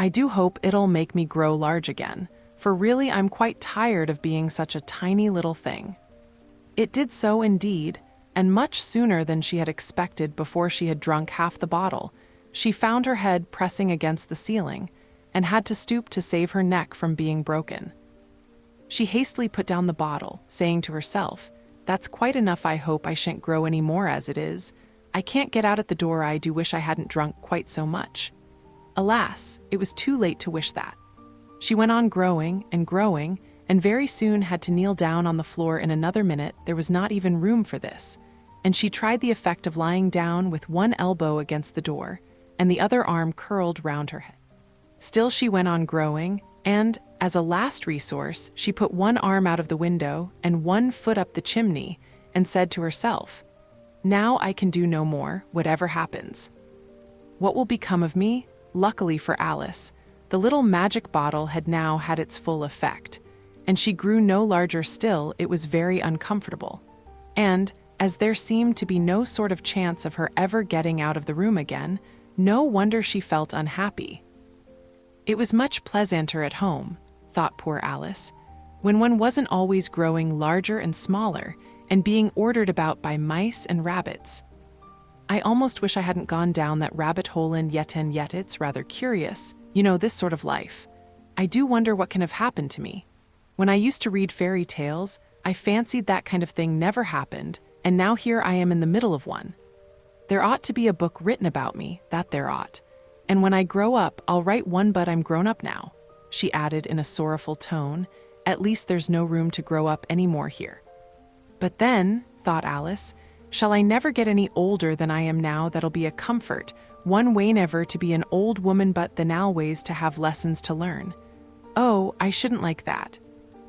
I do hope it'll make me grow large again, for really I'm quite tired of being such a tiny little thing." It did so indeed, and much sooner than she had expected. Before she had drunk half the bottle, she found her head pressing against the ceiling and had to stoop to save her neck from being broken. She hastily put down the bottle, saying to herself, "That's quite enough. I hope I shan't grow any more as it is. I can't get out at the door. I do wish I hadn't drunk quite so much." Alas, it was too late to wish that. She went on growing, and very soon had to kneel down on the floor. In another minute, there was not even room for this, and she tried the effect of lying down with one elbow against the door and the other arm curled round her head. Still she went on growing, and, as a last resource, she put one arm out of the window and one foot up the chimney and said to herself, "Now I can do no more, whatever happens. What will become of me?" Luckily for Alice, the little magic bottle had now had its full effect, and she grew no larger. Still, it was very uncomfortable. And, as there seemed to be no sort of chance of her ever getting out of the room again, no wonder she felt unhappy. It was much pleasanter at home, thought poor Alice, when one wasn't always growing larger and smaller and being ordered about by mice and rabbits. "I almost wish I hadn't gone down that rabbit hole, and yet it's rather curious, this sort of life. I do wonder what can have happened to me. When I used to read fairy tales, I fancied that kind of thing never happened, and now here I am in the middle of one. There ought to be a book written about me, that there ought. And when I grow up, I'll write one, but I'm grown up now," she added in a sorrowful tone. "At least there's no room to grow up any more here. But then," thought Alice, "shall I never get any older than I am now? That'll be a comfort. One way never to be an old woman, but then always to have lessons to learn. Oh, I shouldn't like that.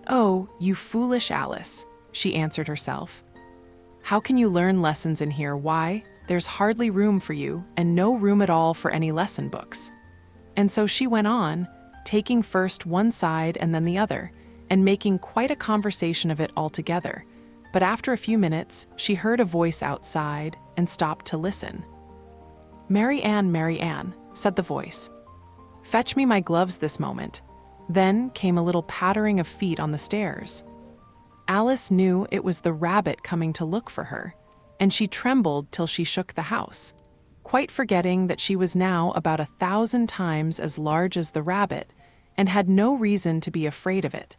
Oh, you foolish Alice," she answered herself. "How can you learn lessons in here? Why, there's hardly room for you, and no room at all for any lesson books." And so she went on, taking first one side and then the other, and making quite a conversation of it altogether. But after a few minutes, she heard a voice outside and stopped to listen. Mary Ann," said the voice. "Fetch me my gloves this moment." Then came a little pattering of feet on the stairs. Alice knew it was the rabbit coming to look for her, and she trembled till she shook the house, quite forgetting that she was now about 1,000 times as large as the rabbit and had no reason to be afraid of it.